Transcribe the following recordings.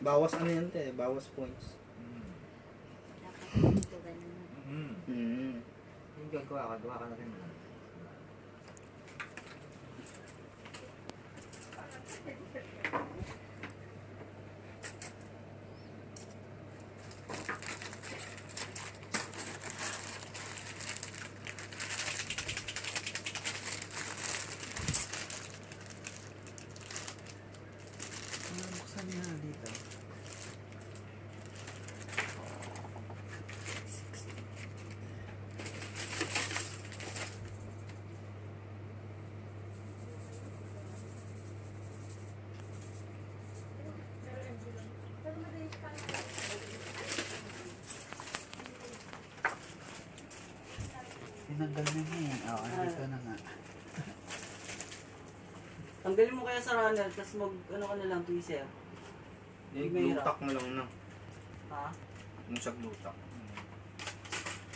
Bawas ano yan, te? Bawas points. Dapat ito ganun. Yung gawa ka na rin. Buksan niya dito. Tinanggal na niya yan. Oo, dito na nga. Tanggalin mo kaya sa runner, tapos ano ka na lang, tweezer. Glutak mo lang na. Ha? Yung sa glutak.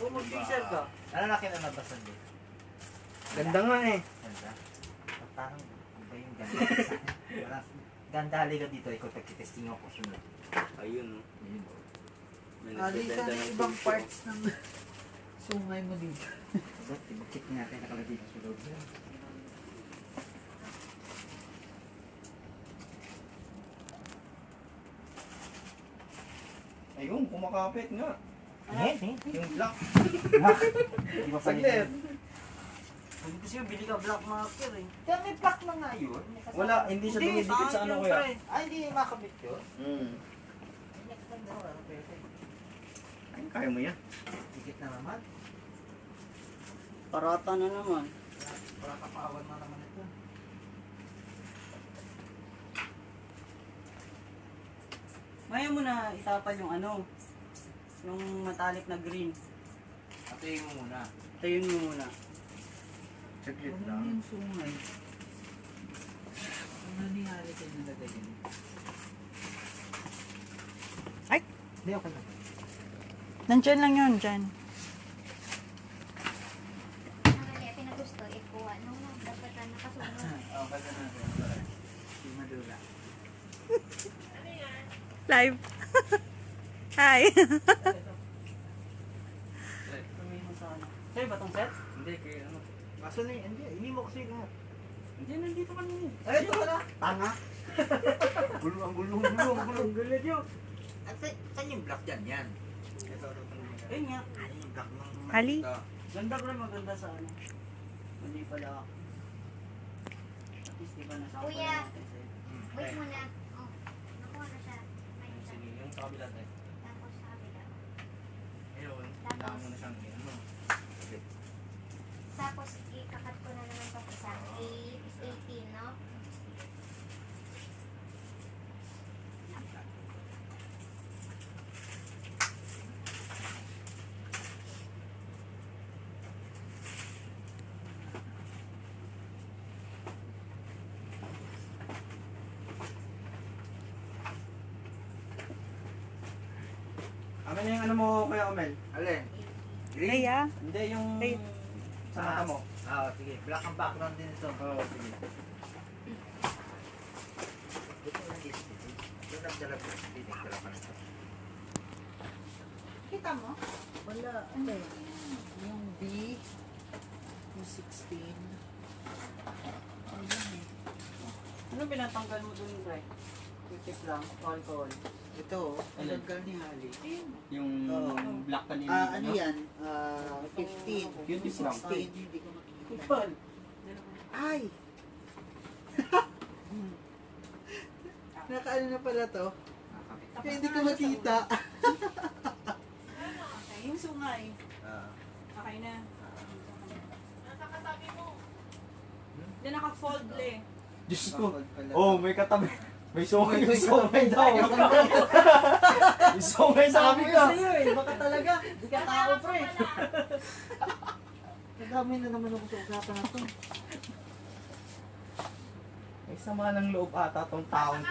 O mag-tweezer ka. Ano na kinalabasan dito? Ganda nga eh. Ganda. Parang iba yung ganda. Parang ganda halika dito. Ikaw pagkitesting ako sunod. Ayun, no? Yun. Halika na ibang parts ng sungay mo dito. Ba't ibukit natin nakalagay na sa loob yan. Ayun, kumakapit nga. Yung black. Di ba Saglit. Sabi ko sa'yo, bili ka black marker eh. Kaya may pack na nga yun. Wala, hindi siya dumidikit sa ano kuya. Ay, hindi makabit yun. Ay, kaya mo yan. Dikit na naman. Parata na naman. Para kapawan na naman ito. Maya mo na itapan yung yung metallic na green. Patayin mo muna. Tayun mo muna. Saglit Ano lang. yung sungay? Ano nangyari kayo nalagay yun? Ay! Hindi, okay lang. Nandyan lang yun, dyan. Ang mali, pinagusto, ikuha. No, dapat na nakasunod. Oo, kasi natin. Hindi madula. Live. Hi. Tumingin mo sa ano. Sa'yo ba tong set? Hindi, kaya ano. Kaso na yun, hindi mo kasi lahat. Hindi, nandito ka nyo. Ay, ito pala. Tanga. Gulong. Gulit yun. At saan yung black dyan? Yan. Ito. Ayun nga. Ano yung black ng... Ali. Ganda ko rin maganda sa ano. Hindi pala ako. At least di ba nasama Kuya. natin sa'yo. Wait muna. Oh, nakuha na siya. Ayun siya. Sige, yung sa kabila tayo. Tapos sa kabila. Ayun, kailangan mo na siyang ano. Tapos, ikakat ko na naman itong isa. 18, no? Amin na yung ano mo, Kuya Omel. Alin? Ay, ah. Hindi, yung Ay. sa mata mo. Ah, sige. Black ang background din ito. Oo, sige. Ito na dito. Ito nagdala ko. Hindi, nagdala pa nito. Kita mo? Wala. Ano yung B, yung 16. Ayun eh. Ano pinatanggal mo dun, Greg? Quick lang, alcohol. Ito, nagdala ni Hali. Yung Oo. black kanina. Ano yan? 15. Yun din lang. 16. Hindi ko makikita. Ipal. Ay! Nakaano na pala to? Kaya hindi ko makita. Okay, yung sungay. Okay na. Diyan naka-fold le. Diyos ko. Oh, may katabi. May sungay daw. May sungay sa amin ka. Sa'yo eh, baka talaga. Di ka tao, pre. Nadami na naman ako sa usapan na to. May sama ng loob ata tong taong